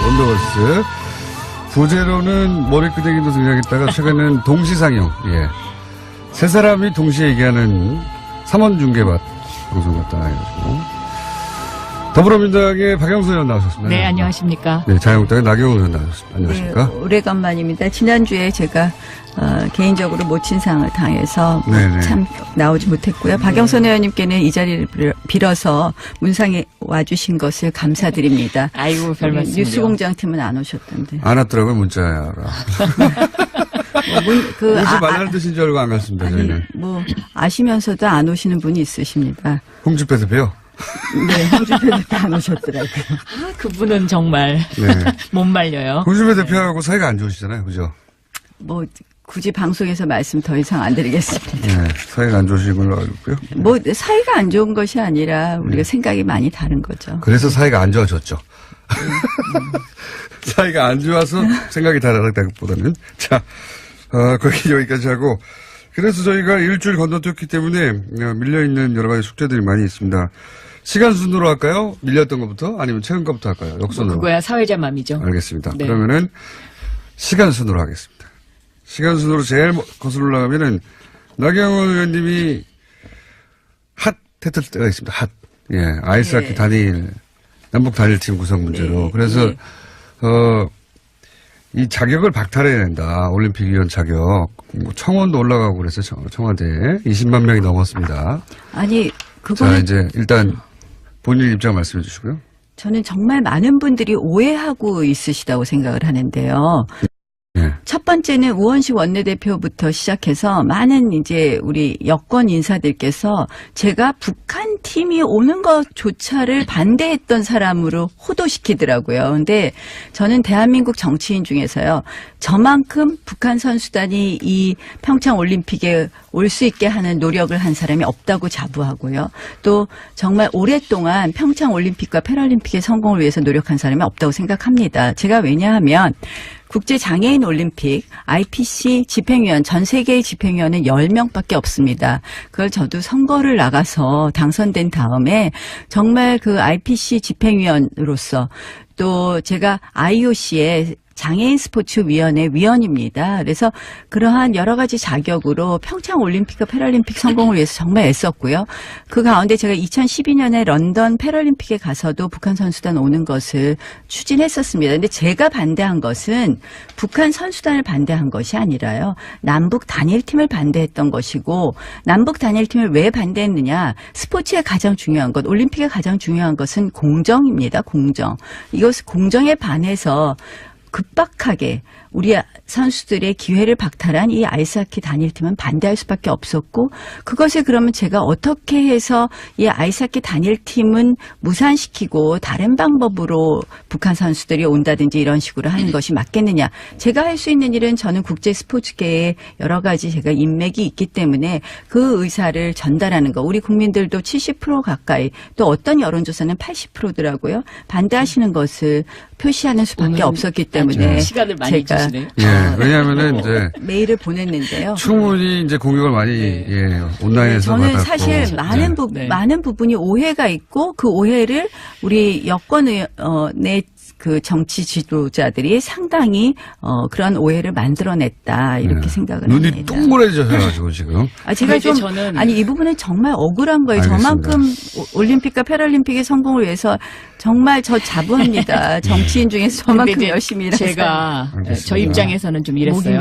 원더걸스. 부제로는 머리끄댕이도 등장했다가 최근에는 동시상영. 예. 세 사람이 동시에 얘기하는 3원 중계밭 방송 같다 해가지고. 더불어민주당의 박영선 의원 나오셨습니다. 네, 안녕하십니까. 네, 자유한국당의 나경원 의원 나오셨습니다. 안녕하십니까. 네, 오래간만입니다. 지난주에 제가 개인적으로 모친상을 당해서 참 나오지 못했고요. 박영선 의원님께는 이 자리를 빌어서 문상에 와주신 것을 감사드립니다. 아이고, 별 말씀을요. 뉴스공장팀은 안 오셨던데. 안 왔더라고요, 문자야. 오지 말라는 뜻인 줄 알고 안 갔습니다, 저희는. 아시면서도 안 오시는 분이 있으십니다. 홍준표 대표요? 네, 홍준표 대표 안 오셨더라고요. 그분은 정말 못 말려요. 홍준표 대표하고 사이가 안 좋으시잖아요, 그죠? 굳이 방송에서 말씀 더 이상 안 드리겠습니다. 네, 사이가 안 좋으신 걸로 알고 있고요. 사이가 안 좋은 것이 아니라 우리가 생각이 많이 다른 거죠. 그래서 사이가 안 좋아졌죠. 사이가 안 좋아서 생각이 다르다기보다는. 자, 거기 여기까지 하고. 그래서 저희가 일주일 건너뛰었기 때문에 밀려있는 여러 가지 숙제들이 많이 있습니다. 시간 순으로 할까요? 밀렸던 것부터? 아니면 최근 것부터 할까요? 역순으로. 그거야 사회자 맘이죠. 알겠습니다. 네. 그러면은 시간 순으로 하겠습니다. 시간 순으로 제일 거슬러 올라가면은 나경원 의원님이 핫 했을 때가 있습니다. 핫. 예. 아이스하키 단일, 남북 단일팀 구성 문제로. 그래서, 이 자격을 박탈해야 된다. 올림픽위원 자격. 청원도 올라가고 그래서 청와대에 20만 명이 넘었습니다. 아니, 그거는. 자, 이제 일단 본인 입장 말씀해 주시고요. 저는 정말 많은 분들이 오해하고 있으시다고 생각을 하는데요. 네. 첫 번째는 우원식 원내대표부터 시작해서 많은 이제 우리 여권 인사들께서 제가 북한 팀이 오는 것조차를 반대했던 사람으로 호도시키더라고요. 근데 저는 대한민국 정치인 중에서요. 저만큼 북한 선수단이 이 평창 올림픽에 올 수 있게 하는 노력을 한 사람이 없다고 자부하고요. 또 정말 오랫동안 평창 올림픽과 패럴림픽의 성공을 위해서 노력한 사람이 없다고 생각합니다. 제가 왜냐하면 국제장애인 올림픽 IPC 집행위원 전 세계의 집행위원은 10명밖에 없습니다. 그걸 저도 선거를 나가서 당선된 다음에 정말 그 IPC 집행위원으로서 또 제가 IOC의 장애인 스포츠위원회 위원입니다. 그래서 그러한 여러 가지 자격으로 평창 올림픽과 패럴림픽 성공을 위해서 정말 애썼고요. 그 가운데 제가 2012년에 런던 패럴림픽에 가서도 북한 선수단 오는 것을 추진했었습니다. 그런데 제가 반대한 것은 북한 선수단을 반대한 것이 아니라요. 남북 단일팀을 반대했던 것이고 남북 단일팀을 왜 반대했느냐. 스포츠의 가장 중요한 것, 올림픽의 가장 중요한 것은 공정입니다. 공정. 이것을 공정에 반해서 급박하게 우리 선수들의 기회를 박탈한 이 아이스하키 단일팀은 반대할 수밖에 없었고 그것을 그러면 제가 어떻게 해서 이 아이스하키 단일팀은 무산시키고 다른 방법으로 북한 선수들이 온다든지 이런 식으로 하는 것이 맞겠느냐. 제가 할 수 있는 일은 저는 국제 스포츠계에 여러 가지 제가 인맥이 있기 때문에 그 의사를 전달하는 거. 우리 국민들도 70% 가까이 또 어떤 여론조사는 80%더라고요. 반대하시는 것을 표시하는 수밖에 없었기 때문에 시간을 많이 제가 주시네요. 예, 왜냐하면은 이제 메일을 보냈는데요. 충분히 이제 공격을 많이 온라인에서 저는 받았고. 사실 많은 부분이 오해가 있고 그 오해를 우리 여권의 그 정치 지도자들이 상당히 그런 오해를 만들어냈다 이렇게 생각을 눈이 합니다. 동그래져가지고 지금. 제가 좀 이 부분은 정말 억울한 거예요. 알겠습니다. 저만큼 올림픽과 패럴림픽의 성공을 위해서 정말 저 자부합니다. 정치인 중에서 저만큼 열심히 일한 제가 알겠습니다. 저 입장에서는 좀 이랬어요.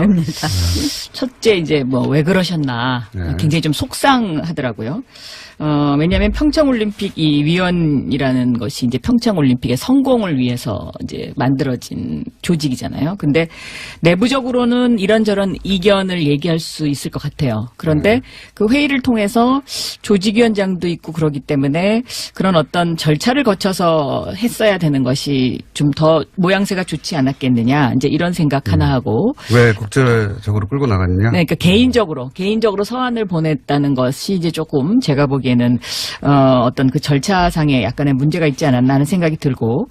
첫째 이제 왜 그러셨나 굉장히 좀 속상하더라고요. 왜냐하면 평창올림픽 이 위원이라는 것이 이제 평창올림픽의 성공을 위해서 이제 만들어진 조직이잖아요. 근데 내부적으로는 이런저런 이견을 얘기할 수 있을 것 같아요. 그런데 그 회의를 통해서 조직위원장도 있고 그러기 때문에 그런 어떤 절차를 거쳐서 했어야 되는 것이 좀 더 모양새가 좋지 않았겠느냐. 이제 이런 생각 하나 하고. 왜 국제적으로 끌고 나갔느냐? 네, 그러니까 개인적으로 서한을 보냈다는 것이 이제 조금 제가 보기에는 어떤 그 절차상에 약간의 문제가 있지 않았나 하는 생각이 들고,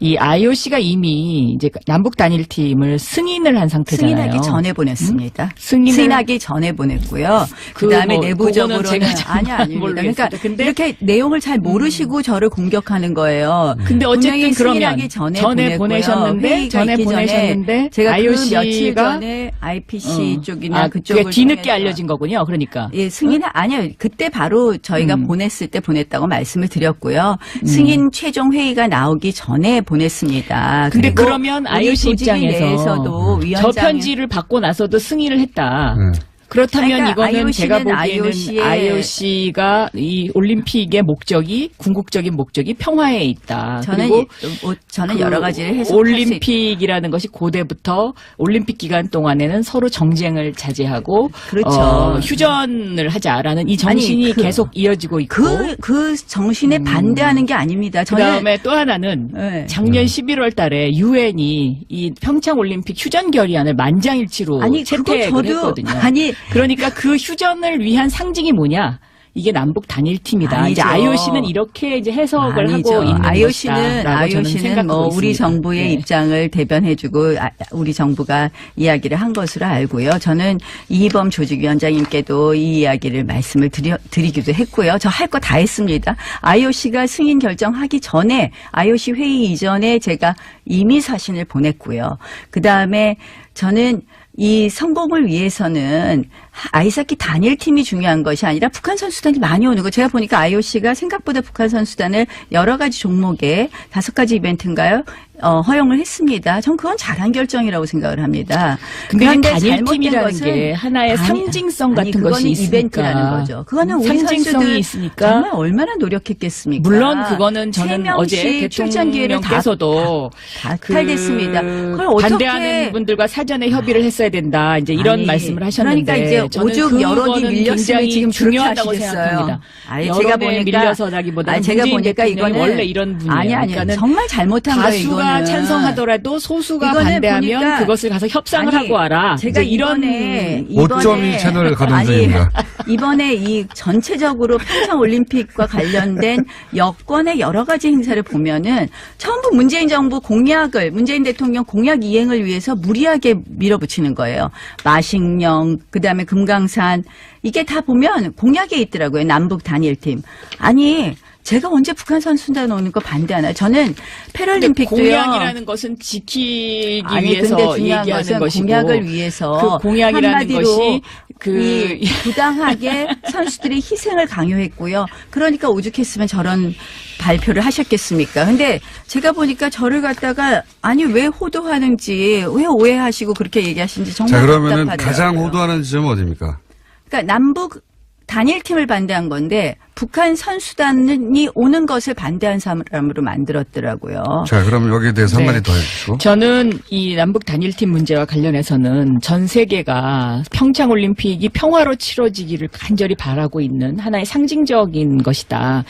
이 IOC가 이미 이제 남북 단일팀을 승인을 한 상태잖아요. 승인하기 전에 보냈습니다. 승인하기 전에 보냈고요. 그다음에 내부적으로는 아닙니다. 그러니까 근데 이렇게 내용을 잘 모르시고 저를 공격하는 거예요. 근데 어쨌든 그러면 승인하기 전에 보내셨는데 제가 IOC가 그 며칠 전에 IPC 쪽이나 그쪽을 그게 뒤늦게 통해서 알려진 거군요. 그러니까. 예, 승인은 아니요. 그때 바로 저희가 보냈을 때 보냈다고 말씀을 드렸고요. 승인 최종 회의가 나오기 전에 보냈습니다. 근데 그리고 그러면 우리 IOC 조직위 입장에서 내에서도 저 편지를 받고 나서도 승인을 했다. 그렇다면 그러니까 이거는 제가 보기에는 IOC의 IOC가 이 올림픽의 목적이 궁극적인 목적이 평화에 있다. 그리고 저는 그 여러 가지를 해석할 수 올림픽이라는 것이 고대부터 올림픽 기간 동안에는 서로 정쟁을 자제하고 그렇죠. 휴전을 하자라는 이 정신이 계속 이어지고 있고 그 정신에 반대하는 게 아닙니다. 그다음에 또 하나는 네. 작년 11월 달에 유엔이 이 평창 올림픽 휴전 결의안을 만장일치로 채택을 했거든요. 그러니까 그 휴전을 위한 상징이 뭐냐? 이게 남북 단일팀이다. 아니죠. 이제 IOC는 이렇게 이제 해석을 아니죠. 하고 있는 IOC는 뭐 우리 정부의 네. 입장을 대변해주고 우리 정부가 이야기를 한 것으로 알고요. 저는 이희범 조직위원장님께도 이 이야기를 말씀을 드리기도 했고요. 저 할 거 다 했습니다. IOC가 승인 결정하기 전에 IOC 회의 이전에 제가 이미 사신을 보냈고요. 그 다음에 저는 이 성공을 위해서는 아이스하키 단일팀이 중요한 것이 아니라 북한 선수단이 많이 오는 거. 제가 보니까 IOC가 생각보다 북한 선수단을 여러 가지 종목에 5가지 이벤트인가요? 허용을 했습니다. 전 그건 잘한 결정이라고 생각을 합니다. 그런데 단일팀이라는 게 하나의 상징성 같은 것이 있으니까. 이벤트라는 거죠. 그거는 우리 상징성이 선수들 있으니까. 정말 얼마나 노력했겠습니까? 물론 그거는 저는 어제 대통령께서도 탈됐습니다. 그걸 어떻게 반대하는 분들과 사전에 협의를 했어야 된다. 이제 이런 말씀을 하셨는데 그러니까 이제 오죽 여론이 밀렸으면 지금 중요하다고 그렇게 생각합니다. 제가 보니까 밀려서라기보다는 제가 보니까 이거는 원래 이런 분이에요. 아니 그러니까는 정말 잘못한 거예요. 다수가 찬성하더라도 소수가 이거는 반대하면 그것을 가서 협상을 하고 와라. 제가 이런 5.2 채널 가동 중입니다. 이번에 이 전체적으로 평창 올림픽과 관련된 여권의 여러 가지 행사를 보면은 전부 문재인 정부 문재인 대통령 공약 이행을 위해서 무리하게 밀어붙이는 거예요. 마식령, 그다음에 금강산 이게 다 보면 공약에 있더라고요. 남북 단일팀. 아니 제가 언제 북한 선수단 오는 거 반대하나요? 저는 패럴림픽도요. 공약이라는 것은 지키기 위해서 근데 중요한 얘기하는 것은 것이고 공약을 위해서 그 공약이라는 것이 부당하게 선수들의 희생을 강요했고요. 그러니까 오죽했으면 저런 발표를 하셨겠습니까? 근데 제가 보니까 저를 갖다가 아니 왜 호도하는지 왜 오해하시고 그렇게 얘기하시는지 정말 그러면은 답답하더라고요. 가장 호도하는 지점은 어디입니까? 그러니까 남북 단일팀을 반대한 건데 북한 선수단이 오는 것을 반대한 사람으로 만들었더라고요. 자, 그럼 여기에 대해서 한마디 더 해주시고. 저는 이 남북 단일팀 문제와 관련해서는 전 세계가 평창 올림픽이 평화로 치러지기를 간절히 바라고 있는 하나의 상징적인 것이다.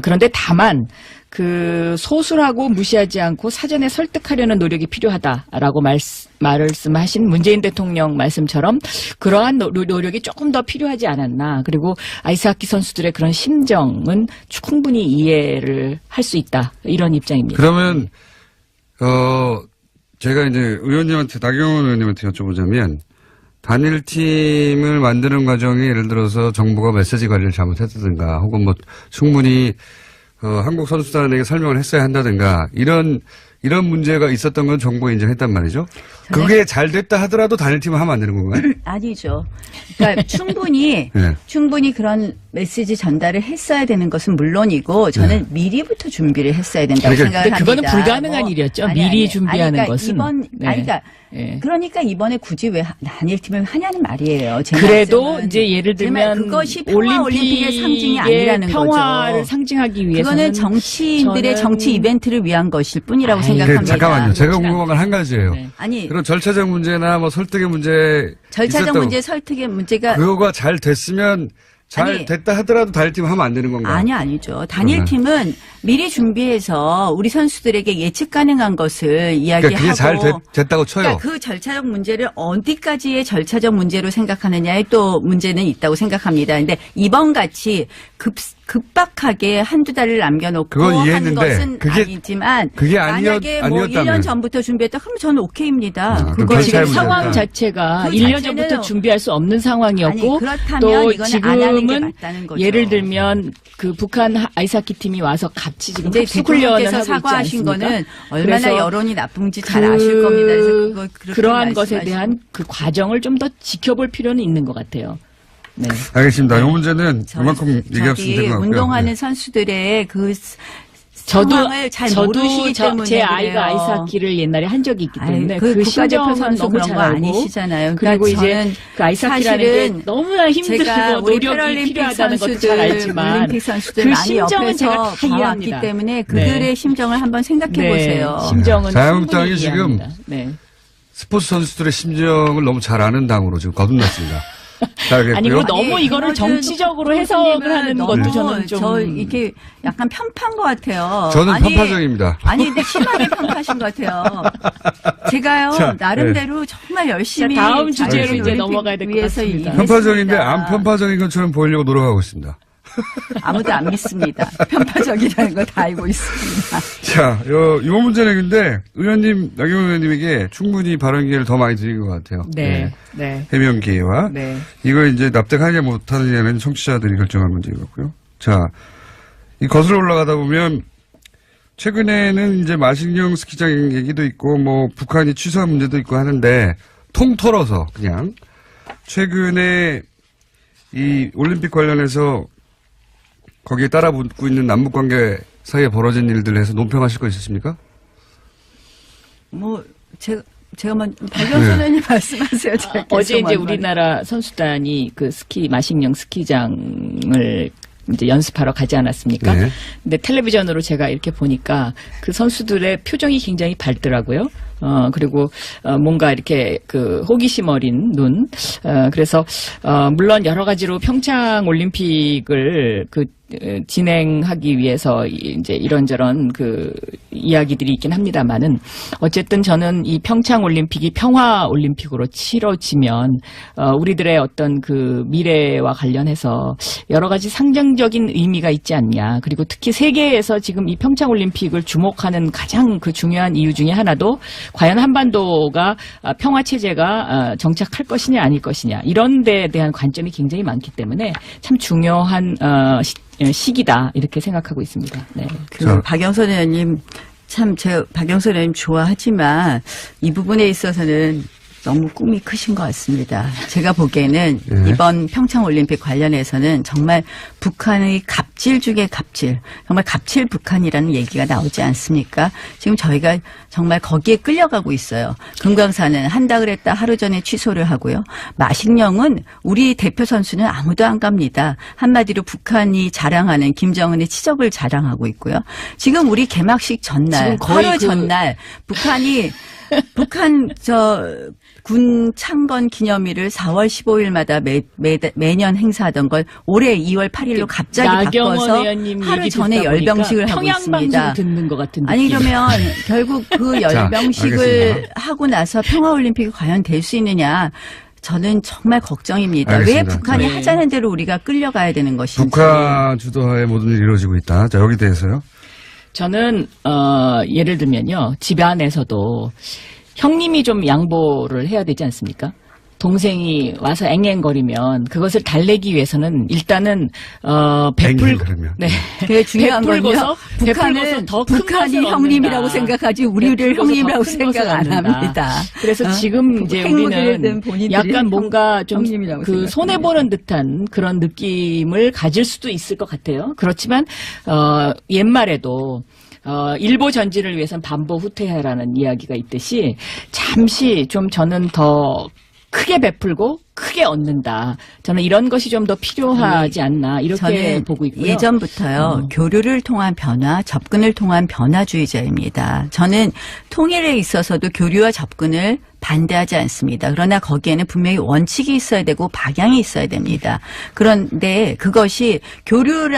그런데 다만 그 소수라고 무시하지 않고 사전에 설득하려는 노력이 필요하다라고 말씀하신 문재인 대통령 말씀처럼 그러한 노력이 조금 더 필요하지 않았나. 그리고 아이스하키 선수들의 그런 심정은 충분히 이해를 할 수 있다. 이런 입장입니다. 그러면 제가 이제 나경원 의원님한테 여쭤보자면 단일팀을 만드는 과정에 예를 들어서 정부가 메시지 관리를 잘못했다든가 혹은 뭐 충분히 한국 선수단에게 설명을 했어야 한다든가 이런 문제가 있었던 건 정부가 인정했단 말이죠. 그게 잘 됐다 하더라도 단일팀을 하면 안 되는 건가요? 아니죠. 그러니까 충분히 그런 메시지 전달을 했어야 되는 것은 물론이고 저는 미리부터 준비를 했어야 된다고 그러니까 생각을 근데 합니다. 그거는 불가능한 일이었죠. 미리 준비하는 그러니까 것은. 그러니까 이번에 굳이 왜 단일팀을 하냐는 말이에요. 제 그래도 말씀은. 이제 예를 제 말, 들면 그것이 평화올림픽의 상징이 아니라는 평화를 거죠. 상징하기 위해서는 그거는 정치인들의 저는- 정치 이벤트를 위한 것일 뿐이라고 아이, 생각합니다. 잠깐만요. 제가 그렇진 궁금한 건 한 가지예요. 네. 아니 그런 절차적 문제나 뭐 설득의 문제 절차적 있었다고. 문제, 설득의 문제가 그거가 잘 됐으면 잘 아니, 됐다 하더라도 단일팀 하면 안 되는 건가요? 아니죠. 단일팀은 미리 준비해서 우리 선수들에게 예측 가능한 것을 이야기하고 그러니까 그게 잘 됐다고 쳐요. 그러니까 그 절차적 문제를 어디까지의 절차적 문제로 생각하느냐에 또 문제는 있다고 생각합니다. 근데 이번 같이 급박하게 한두 달을 남겨놓고 그건 하는 이해했는데 것은 그게- 아니지만 그게 만약에 뭐 아니었다면. 1년 전부터 준비했다 그러면 저는 오케이입니다. 그럼 그거 그건 지금 잘 상황 모르겠다. 자체가 그 1년 자체는- 전부터 준비할 수 없는 상황이었고 아니, 그렇다면 또 이거는 안 하는 게 지금은 맞다는 거죠. 예를 들면 그 북한 아이스하키 팀이 와서 같이 지금 이제 합숙 훈련을 대통령께서 하고 있지 사과하신 않습니까? 거는 얼마나 그래서 여론이 나쁜지 잘 아실 겁니다. 그래서 그렇게 그러한 것에 말씀하시면- 대한 그 과정을 좀 더 지켜볼 필요는 있는 것 같아요. 네. 알겠습니다. 이 문제는 그만큼 저기 얘기했으면 된 것 같고요. 운동하는 네. 선수들의 그 저도 상황을 잘 모르시기 때문에 제 그래요. 아이가 아이스하키를 옛날에 한 적이 있기 때문에 그 그 국가대표 심정은 선수 너무 그런 잘 거 알고 아니시잖아요. 그리고 그러니까 이제 저는 그 아이스하키라는 사실은 게 너무나 힘들고 제가 우리 노력이 패럴림픽 필요하다는 것도 선수들, 잘 알지만 올림픽 선수들 그 많이 심정은 옆에서 제가 다 봐왔기 이해합니다. 때문에 그들의 심정을 한번 생각해 보세요. 네, 심정은 자유한국당이 충분히 지금 이해합니다. 네. 스포츠 선수들의 심정을 너무 잘 아는 당으로 지금 거듭났습니다. 자, 알겠고요. 아니, 그리고 너무 아니, 이거를 김어준 정치적으로 해석을 하는 너무 것도 저는 좀 저 이게 약간 편파인 것 같아요. 저는 아니, 편파적입니다. 아니 근데 심하게 편파하신 것 같아요. 제가요 자, 나름대로 정말 열심히 자, 다음 주제로 자유로운 이제 올림픽 넘어가야 될것 위해서 같습니다. 일했습니다. 편파적인데 안 편파적인 것처럼 보이려고 노력하고 있습니다. 아무도 안 믿습니다. 편파적이라는 거 다 알고 있습니다. 자, 요 문제는 근데 의원님, 나경원 의원님에게 충분히 발언 기회를 더 많이 드린 것 같아요. 네. 네. 해명 기회와. 네. 이걸 이제 납득하냐 못하느냐는 청취자들이 결정할 문제이고요. 자, 이 거슬러 올라가다 보면 최근에는 이제 마식령 스키장 얘기도 있고 뭐 북한이 취소한 문제도 있고 하는데 통틀어서 그냥 최근에 이 올림픽 관련해서 거기에 따라붙고 있는 남북관계 사이에 벌어진 일들에서 논평하실 거 있으십니까? 뭐 제가 박영선 의원님 말씀하세요. 제가 어제 계속 이제 말만. 우리나라 선수단이 그 마식령 스키장을 이제 연습하러 가지 않았습니까? 네. 근데 텔레비전으로 제가 이렇게 보니까 그 선수들의 표정이 굉장히 밝더라고요. 그리고, 뭔가 이렇게 그 호기심 어린 눈. 그래서, 물론 여러 가지로 평창 올림픽을 진행하기 위해서 이제 이런저런 그 이야기들이 있긴 합니다만은 어쨌든 저는 이 평창 올림픽이 평화 올림픽으로 치러지면 우리들의 어떤 그 미래와 관련해서 여러 가지 상징적인 의미가 있지 않냐. 그리고 특히 세계에서 지금 이 평창 올림픽을 주목하는 가장 그 중요한 이유 중에 하나도 과연 한반도가 평화 체제가 정착할 것이냐 아닐 것이냐 이런 데에 대한 관점이 굉장히 많기 때문에 참 중요한 시기다 이렇게 생각하고 있습니다. 네. 박영선 의원님 참 제가 박영선 의원님 좋아하지만 이 부분에 있어서는 너무 꿈이 크신 것 같습니다. 제가 보기에는 이번 평창올림픽 관련해서는 정말 북한의 갑질 중에 갑질, 정말 갑질 북한이라는 얘기가 나오지 않습니까? 지금 저희가 정말 거기에 끌려가고 있어요. 금강산은 한다 그랬다 하루 전에 취소를 하고요. 마식령은 우리 대표 선수는 아무도 안 갑니다. 한마디로 북한이 자랑하는 김정은의 치적을 자랑하고 있고요. 지금 우리 개막식 전날, 지금 거의 하루 전날 북한 군 창건 기념일을 4월 15일마다 매년 행사하던 걸 올해 2월 8일로 갑자기 바꿔서 하루 전에 열병식을 하고 있습니다. 평양방송 듣는 것 같은 느낌. 아니 그러면 결국 그 열병식을 알겠습니다. 하고 나서 평화올림픽이 과연 될 수 있느냐. 저는 정말 걱정입니다. 알겠습니다. 왜 북한이 네. 하자는 대로 우리가 끌려가야 되는 것인지. 북한 주도하에 모든 일이 이루어지고 있다. 자, 여기 대해서요. 저는 예를 들면요. 집안에서도 형님이 좀 양보를 해야 되지 않습니까? 동생이 와서 앵앵거리면 그것을 달래기 위해서는 일단은 그러면. 네. 그게 중요한 건요. 베풀고서 북한은 더큰 북한이 것을 형님이라고 얻는다. 생각하지 우리를 베풀고서 형님이라고 더큰 것을 생각 안 얻는다. 합니다. 그래서 지금 이제 우리는 약간 뭔가 좀 그 손해 보는 듯한 그런 느낌을 가질 수도 있을 것 같아요. 그렇지만 옛말에도 일보 전진을 위해서는 반보 후퇴하라는 이야기가 있듯이 잠시 좀 저는 더 크게 베풀고 크게 얻는다. 저는 이런 것이 좀 더 필요하지 않나 이렇게 저는 보고 있고요. 예전부터요. 교류를 통한 변화, 접근을 통한 변화주의자입니다. 저는 통일에 있어서도 교류와 접근을 반대하지 않습니다. 그러나 거기에는 분명히 원칙이 있어야 되고 방향이 있어야 됩니다. 그런데 그것이 교류를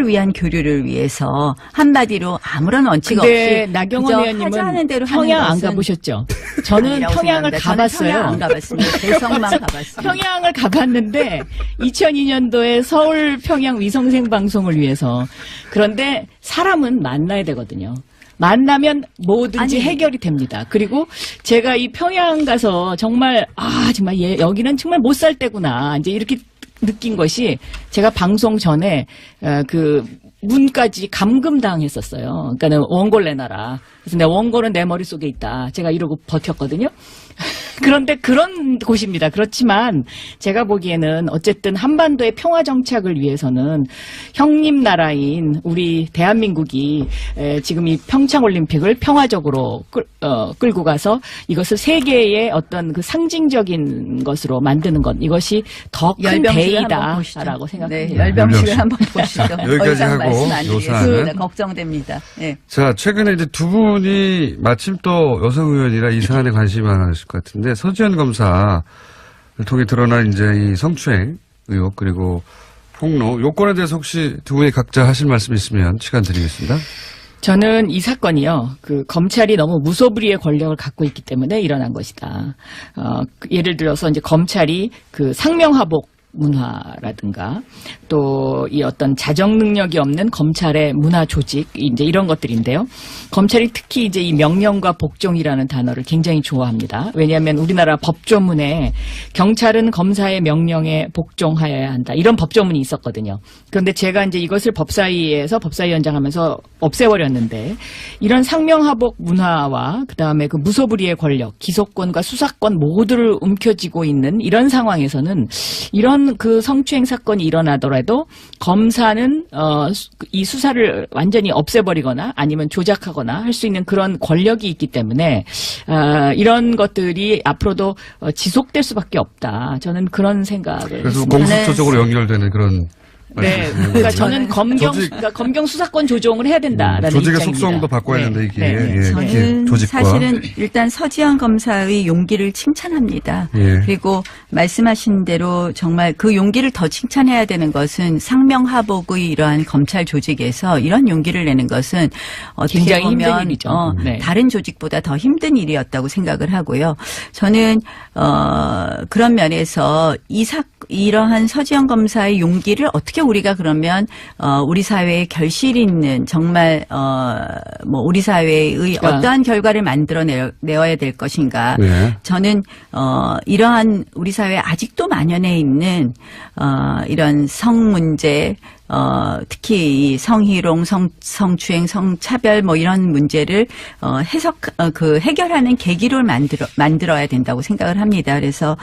위한 교류를 위해서 한마디로 아무런 원칙 근데 없이 나경원 의원님은 대로 평양 안 것은 가보셨죠? 저는 평양을 생각합니다. 가봤어요. 저는 평양 안 가봤습니다. 대성만 가봤습니다. 평양을 가봤는데 2002년도에 서울 평양 위성생 방송을 위해서 그런데 사람은 만나야 되거든요. 만나면 뭐든지 해결이 됩니다. 그리고 제가 이 평양 가서 정말 정말 여기는 정말 못 살 때구나 이제 이렇게 느낀 것이 제가 방송 전에 그 문까지 감금당했었어요. 그러니까 원고를 내놔라. 그래서 내 원고는 내 머릿속에 있다. 제가 이러고 버텼거든요. 그런데 그런 곳입니다. 그렇지만 제가 보기에는 어쨌든 한반도의 평화 정착을 위해서는 형님 나라인 우리 대한민국이 지금 이 평창올림픽을 평화적으로 끌고 가서 이것을 세계의 어떤 그 상징적인 것으로 만드는 것 이것이 더 큰 대의다라고 생각합니다. 네, 열병식을 한번 보시죠. 여기까지 하고 요사는 걱정됩니다. 네. 자, 최근에 이제 두 분이 마침 또 여성 의원이라 이 사안에 관심이 많으실 것 같은데 서지현 검사를 통해 드러난 이제 이 성추행 의혹 그리고 폭로 요건에 대해서 혹시 두 분이 각자 하실 말씀 있으면 시간 드리겠습니다. 저는 이 사건이요, 검찰이 너무 무소불위의 권력을 갖고 있기 때문에 일어난 것이다. 예를 들어서 이제 검찰이 상명하복 문화라든가 또 이 어떤 자정 능력이 없는 검찰의 문화 조직 이제 이런 것들인데요. 검찰이 특히 이제 이 명령과 복종이라는 단어를 굉장히 좋아합니다. 왜냐하면 우리나라 법조문에 경찰은 검사의 명령에 복종하여야 한다. 이런 법조문이 있었거든요. 그런데 제가 이제 이것을 법사위에서 법사위원장 하면서 없애버렸는데 이런 상명하복 문화와 그다음에 그 무소불위의 권력, 기소권과 수사권 모두를 움켜쥐고 있는 이런 상황에서는 이런 그 성추행 사건이 일어나더라도 검사는 이 수사를 완전히 없애버리거나 아니면 조작하거나 할 수 있는 그런 권력이 있기 때문에 이런 것들이 앞으로도 지속될 수밖에 없다. 저는 그런 생각을 그래서 했습니다. 공수처적으로 연결되는 그런 네, 그러니까 저는 검경 수사권 조정을 해야 된다라는 조직의 입장입니다. 속성도 바꿔야 된다 이게. 네. 예, 저는 조직과. 사실은 일단 서지현 검사의 용기를 칭찬합니다. 예. 그리고 말씀하신 대로 정말 그 용기를 더 칭찬해야 되는 것은 상명하복의 이러한 검찰 조직에서 이런 용기를 내는 것은 어떻게 굉장히 보면 힘든 일이죠. 네. 다른 조직보다 더 힘든 일이었다고 생각을 하고요. 저는 그런 면에서 이러한 서지현 검사의 용기를 어떻게 우리가 그러면 우리 사회에 결실 있는 정말 우리 사회의 어떠한 결과를 만들어내어야 될 것인가. 네. 저는 이러한 우리 사회에 아직도 만연해 있는 이런 성 문제 특히 이 성희롱, 성추행, 성차별 이런 문제를 해결하는 계기를 만들어야 된다고 생각을 합니다. 그래서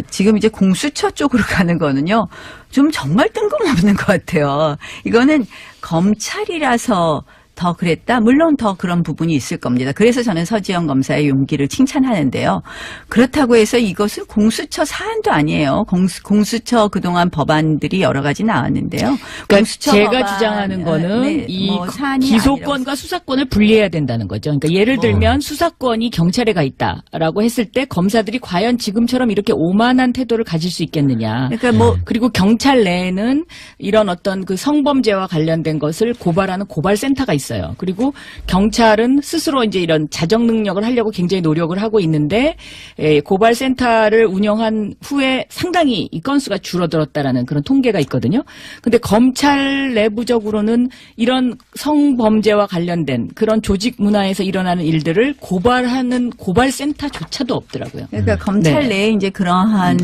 지금 이제 공수처 쪽으로 가는 거는요. 좀 정말 뜬금없는 것 같아요. 이거는 검찰이라서 더 그랬다? 물론 더 그런 부분이 있을 겁니다. 그래서 저는 서지현 검사의 용기를 칭찬하는데요. 그렇다고 해서 이것은 공수처 사안도 아니에요. 공수처 그동안 법안들이 여러 가지 나왔는데요. 그러니까 제가 주장하는 거는 이 기소권과 수사권을 분리해야 된다는 거죠. 그러니까 예를 들면 수사권이 경찰에 가 있다라고 했을 때 검사들이 과연 지금처럼 이렇게 오만한 태도를 가질 수 있겠느냐. 그러니까 그리고 경찰 내에는 이런 어떤 그 성범죄와 관련된 것을 고발하는 고발센터가 있어야 있어요. 그리고 경찰은 스스로 이제 이런 자정 능력을 하려고 굉장히 노력을 하고 있는데 고발센터를 운영한 후에 상당히 이 건수가 줄어들었다라는 그런 통계가 있거든요. 근데 검찰 내부적으로는 이런 성범죄와 관련된 그런 조직 문화에서 일어나는 일들을 고발하는 고발센터조차도 없더라고요. 그러니까 검찰 네. 내에 이제 그러한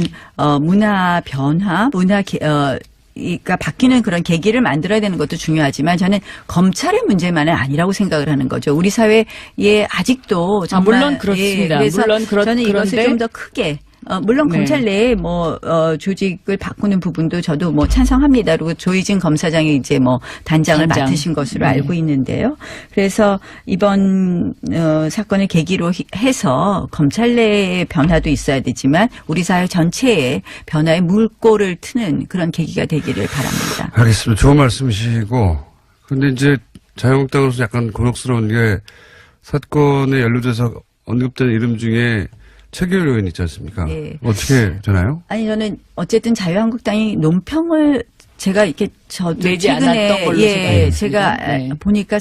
문화 변화, 그러니까 바뀌는 그런 계기를 만들어야 되는 것도 중요하지만 저는 검찰의 문제만은 아니라고 생각을 하는 거죠. 우리 사회에 아직도 정말 물론 그렇습니다. 그래서 물론 저는 이것을 그런데 좀 더 크게 물론 네. 검찰 내에 조직을 바꾸는 부분도 저도 찬성합니다. 그리고 조희진 검사장이 이제 단장을 단장. 맡으신 것으로 네. 알고 있는데요. 그래서 이번 사건을 계기로 해서 검찰 내의 변화도 있어야 되지만 우리 사회 전체의 변화의 물꼬를 트는 그런 계기가 되기를 바랍니다. 알겠습니다. 좋은 말씀이시고. 근데 이제 자유한국당으로서 약간 곤혹스러운 게 사건에 연루돼서 언급된 이름 중에 최규일 의원 있지 않습니까? 네. 어떻게 되나요? 아니 저는 어쨌든 자유한국당이 논평을 제가 이렇게 저도 내지 최근에 않았던 걸로 제가 네. 보니까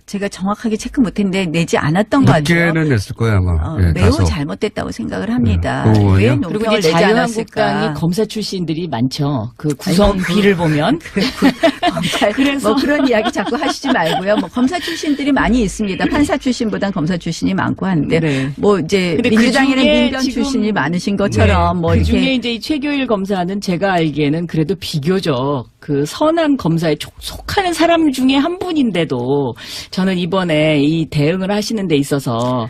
제가 정확하게 체크 못했는데 내지 않았던 것 같아요. 늦게는 냈을 거예요 아마. 예, 매우 다소. 잘못됐다고 생각을 합니다. 그 부분이요? 왜 그리고 논평을 이제 내지 않았을까? 자유한국당이 검사 출신들이 많죠. 그 구성비를 보면. 검찰, 그래서 그런 이야기 자꾸 하시지 말고요. 검사 출신들이 많이 있습니다. 판사 출신보단 검사 출신이 많고 한데 네. 이제 근데 민주당에는 그중에 민변 지금 출신이 많으신 것처럼 그 중에 이렇게 이제 이 최교일 검사는 제가 알기에는 그래도 비교적 그 선한 검사에 속하는 사람 중에 한 분인데도 저는 이번에 이 대응을 하시는 데 있어서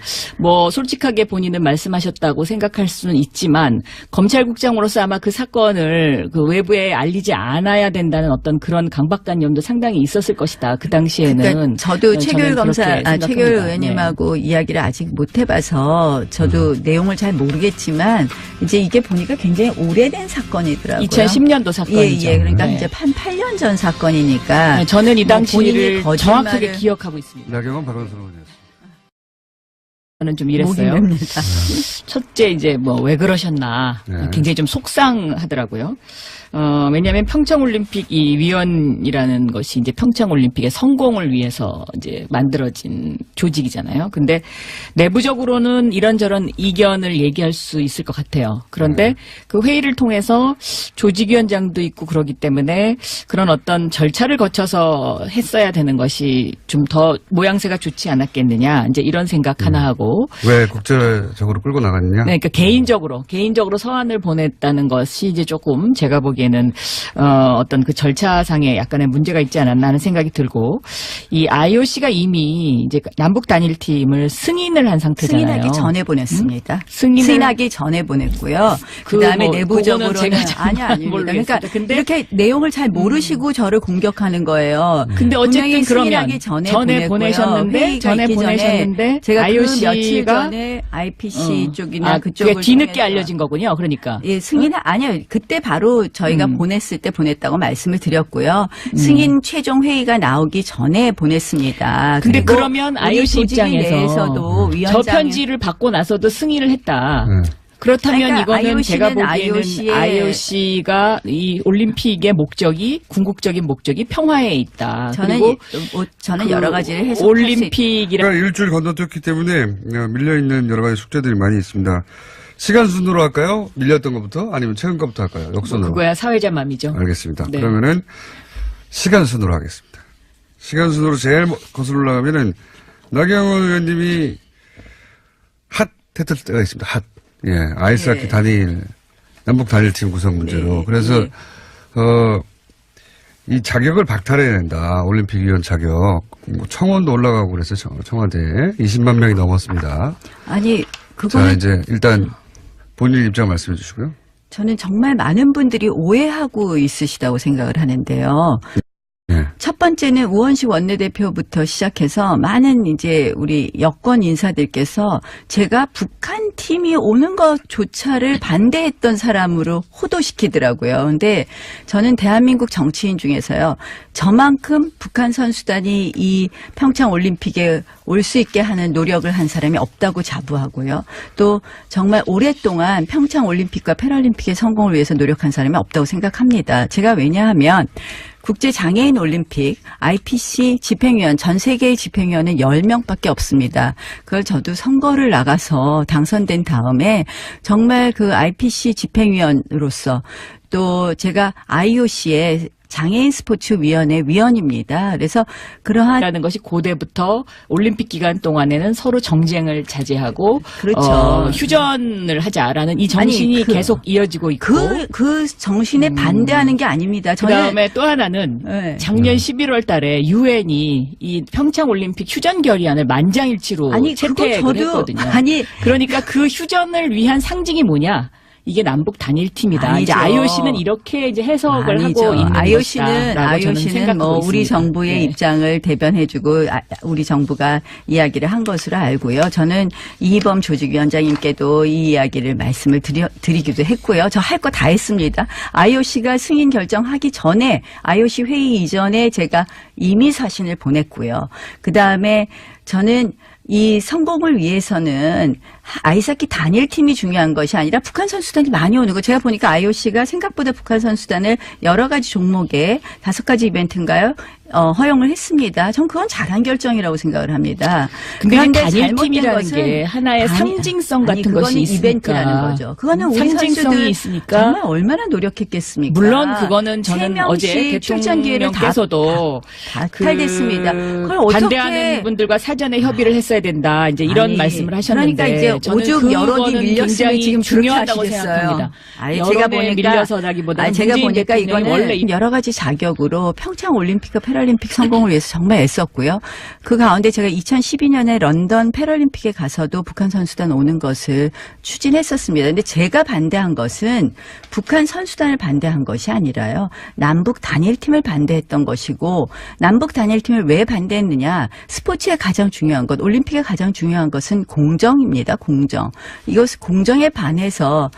솔직하게 본인은 말씀하셨다고 생각할 수는 있지만 검찰국장으로서 아마 그 사건을 그 외부에 알리지 않아야 된다는 어떤 그런 강박관념도 상당히 있었을 것이다. 그 당시에는. 그러니까 저도 최규일 검사, 생각합니다. 최규일 의원님하고 이야기를 아직 못 해봐서 저도 내용을 잘 모르겠지만 이제 이게 보니까 굉장히 오래된 사건이더라고요. 2010년도 사건이죠. 예. 그러니까 네. 이제 한 8년 전 사건이니까. 네, 저는 이 본인이 당시를 거짓말을- 정확하게 기억하고 있습니다. 나경원 박원순 의원이었습니다. 저는 좀 목이 이랬어요. 맵니다. 첫째 이제 왜 그러셨나 네. 굉장히 좀 속상하더라고요. 왜냐하면 평창올림픽 이 위원이라는 것이 이제 평창올림픽의 성공을 위해서 이제 만들어진 조직이잖아요. 근데 내부적으로는 이런저런 이견을 얘기할 수 있을 것 같아요. 그런데 그 회의를 통해서 조직위원장도 있고 그러기 때문에 그런 어떤 절차를 거쳐서 했어야 되는 것이 좀 더 모양새가 좋지 않았겠느냐. 이제 이런 생각 하나 하고. 왜 국제적으로 끌고 나갔느냐? 네, 그러니까 개인적으로 서한을 보냈다는 것이 이제 조금 제가 보기에는 어떤 그 절차상에 약간의 문제가 있지 않았나 하는 생각이 들고 이 IOC가 이미 이제 남북 단일팀을 승인을 한 상태잖아요. 승인하기 전에 보냈습니다. 승인을 하기 전에 보냈고요. 그다음에 내부적으로는 그거는 제가 아닙니다. 그러니까 모르겠습니다. 근데 이렇게 내용을 잘 모르시고 저를 공격하는 거예요. 근데 어쨌든 분명히 그러면 승인하기 전에 보내셨는데 제가 그 며칠 IOC가 전에 IPC 쪽이나 그쪽을 그게 뒤늦게 통해서 알려진 거군요. 그러니까. 예, 아니요. 그때 바로 저희가 보냈을 때 보냈다고 말씀을 드렸고요. 승인 최종 회의가 나오기 전에 보냈습니다. 근데 그리고 그러면 우리 IOC 조직위 입장에서 내에서도 저 위원장이 편지를 받고 나서도 승인을 했다. 네. 그렇다면 그러니까 이거는 제가 보기에는 IOC의 IOC가 이 올림픽의 목적이 궁극적인 목적이 평화에 있다. 그리고 저는 그 여러 가지를 해석할 수 올림픽이라 그러니까 일주일 건너뛰었기 때문에 밀려있는 여러 가지 숙제들이 많이 있습니다. 시간 순으로 할까요? 밀렸던 것부터? 아니면 최근 것부터 할까요? 역순으로. 그거야 사회자 맘이죠. 알겠습니다. 네. 그러면은 시간 순으로 하겠습니다. 시간 순으로 제일 거슬러 올라가면은 나경원 의원님이 핫 했을 때가 있습니다. 핫. 예. 아이스하키 네. 단일, 남북 단일팀 구성 문제로. 네. 그래서, 네. 이 자격을 박탈해야 된다. 올림픽위원 자격. 청원도 올라가고 그래서 청와대에 20만 명이 넘었습니다. 아니, 자, 그거는 이제 일단 본인 입장 말씀해 주시고요. 저는 정말 많은 분들이 오해하고 있으시다고 생각을 하는데요. 예. 첫 번째는 우원식 원내대표부터 시작해서 많은 이제 우리 여권 인사들께서 제가 북한 팀이 오는 것조차를 반대했던 사람으로 호도시키더라고요. 근데 저는 대한민국 정치인 중에서요. 저만큼 북한 선수단이 이 평창 올림픽에 올 수 있게 하는 노력을 한 사람이 없다고 자부하고요. 또 정말 오랫동안 평창 올림픽과 패럴림픽의 성공을 위해서 노력한 사람이 없다고 생각합니다. 제가 왜냐하면 국제장애인 올림픽 IPC 집행위원 전 세계의 집행위원은 10명밖에 없습니다. 그걸 저도 선거를 나가서 당선된 다음에 정말 그 IPC 집행위원으로서 또 제가 IOC의 장애인 스포츠 위원회 위원입니다. 그래서 그러한 라는 것이 고대부터 올림픽 기간 동안에는 서로 정쟁을 자제하고 그렇죠. 휴전을 하자라는 이 정신이 아니, 계속 이어지고 있고 그 정신에 반대하는 게 아닙니다. 저는 그다음에 또 하나는 네. 작년 11월 달에 유엔이 이 평창 올림픽 휴전 결의안을 만장일치로 아니 그거 채택을 저도 했거든요. 아니 그러니까 그 휴전을 위한 상징이 뭐냐? 이게 남북 단일팀이다. 아니죠. 이제 IOC는 이렇게 이제 해석을 아니죠. 하고 있는 IOC는 것이다라고 저는 생각하고 뭐 우리 있습니다. 정부의 네. 입장을 대변해주고 우리 정부가 이야기를 한 것으로 알고요. 저는 이희범 조직위원장님께도 이 이야기를 말씀을 드리기도 했고요. 저 할 거 다 했습니다. IOC가 승인 결정하기 전에 IOC 회의 이전에 제가 이미 사신을 보냈고요. 그 다음에 저는 이 성공을 위해서는 아이스하키 단일팀이 중요한 것이 아니라 북한 선수단이 많이 오는 거. 제가 보니까 IOC가 생각보다 북한 선수단을 여러 가지 종목에 5가지 이벤트인가요? 허용을 했습니다. 전 그건 잘한 결정이라고 생각을 합니다. 근데 그런데 단일팀이라는 잘못된 게 하나의 상징성 같은 그거는 것이 있으니까. 이벤트라는 거죠. 그거는 우리 상징성이 선수들 있으니까. 정말 얼마나 노력했겠습니까? 물론 그거는 저는 3명씩 어제 출전 기회를 대통령께서도 다 탈됐습니다. 그걸 어떻게 반대하는 분들과 사전에 협의를 했어야 된다. 이제 이런 아니, 말씀을 하셨는데 그러니까 이제 저는 오죽 여론이 그거는 밀렸으면 굉장히 지금 중요하다고 그렇게 하시겠어요. 생각합니다. 아니, 여론에 제가 보니까 밀려서라기보다는 제가 문재인 보니까 대통령이 이거는 원래 여러 가지 자격으로 평창 올림픽과 패럴림픽 성공을 위해서 정말 애썼고요. 그 가운데 제가 2012년에 런던 패럴림픽에 가서도 북한 선수단 오는 것을 추진했었습니다. 근데 제가 반대한 것은 북한 선수단을 반대한 것이 아니라요. 남북 단일팀을 반대했던 것이고 남북 단일팀을 왜 반대했느냐. 스포츠의 가장 중요한 것, 올림픽의 가장 중요한 것은 공정입니다. 공정. 이것을 공정에 반해서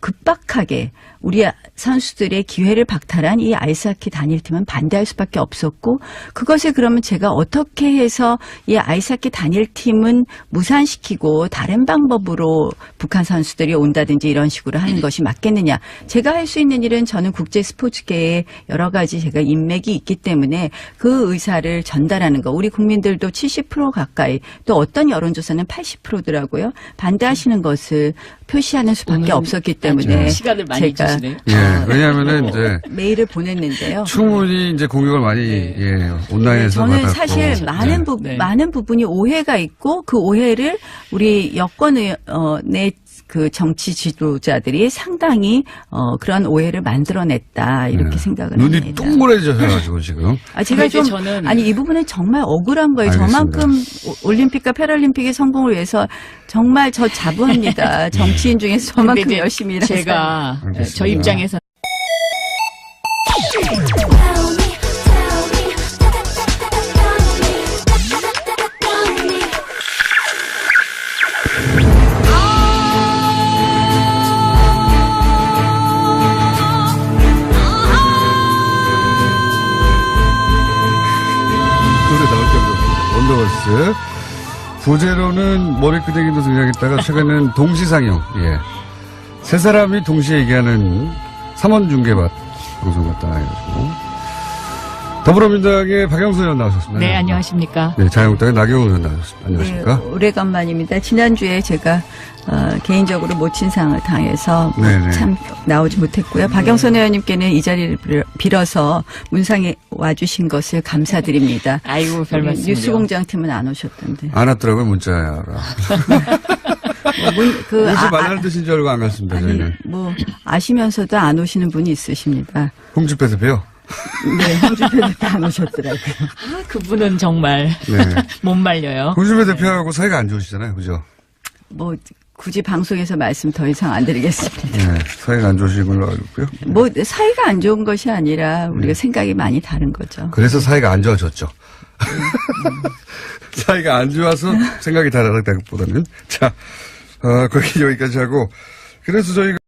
급박하게 우리 선수들의 기회를 박탈한 이 아이스하키 단일팀은 반대할 수밖에 없었고 그것을 그러면 제가 어떻게 해서 이 아이스하키 단일팀은 무산시키고 다른 방법으로 북한 선수들이 온다든지 이런 식으로 하는 것이 맞겠느냐. 제가 할 수 있는 일은 저는 국제 스포츠계에 여러 가지 제가 인맥이 있기 때문에 그 의사를 전달하는 거. 우리 국민들도 70% 가까이 또 어떤 여론조사는 80%더라고요. 반대하시는 것을 표시하는 수밖에 없었기 때문에 시간을 많이 제가 주시네요. 예, 왜냐하면은 이제 메일을 보냈는데요. 충분히 이제 공격을 많이 예, 온라인에서 저는 받았고. 사실 네. 많은 부분이 오해가 있고 그 오해를 우리 여권의 그 정치 지도자들이 상당히 그런 오해를 만들어냈다 이렇게 네. 생각을 눈이 합니다. 동그래져가지고 지금. 제가 이제 좀 저는- 아니 이 부분은 정말 억울한 거예요. 알겠습니다. 저만큼 올림픽과 패럴림픽의 성공을 위해서 정말 저 자부합니다. 정치인 중에서 근데 저만큼 이제 열심히 일해서 제가 알겠습니다. 저 입장에서 노래 나올 정도 원더걸스. 부제로는 머리끄댕이도 등장했다가 최근에는 동시상영. 예. 세 사람이 동시에 얘기하는 3원 중계밭 방송 같다 해가지고. 더불어민주당의 박영선 의원 나오셨습니다. 네, 안녕하십니까? 네, 자유한국당의 나경원 의원 나오셨습니다. 안녕하십니까? 네, 오래간만입니다. 지난주에 제가 개인적으로 모친상을 당해서 네네. 참 나오지 못했고요. 박영선 의원님께는 이 자리를 빌어서 문상에 와주신 것을 감사드립니다. 아이고, 별 우리 말씀을요. 뉴스공장팀은 안 오셨던데. 안 왔더라고요, 문자라. 오지 말라는 뜻인 줄 알고 안 갔습니다, 저희는. 아시면서도 안 오시는 분이 있으십니다. 홍준표 대표? 네, 홍준표도 안 오셨더라고요. 그분은 정말 네. 못 말려요. 홍준표 대표하고 사이가 안 좋으시잖아요, 그죠? 굳이 방송에서 말씀 더 이상 안 드리겠습니다. 네, 사이가 안 좋으신 걸로 알고 있고요. 사이가 안 좋은 것이 아니라 우리가 생각이 많이 다른 거죠. 그래서 사이가 안 좋아졌죠. 사이가 안 좋아서 생각이 다르다기보다는. 자, 거기 여기까지 하고. 그래서 저희가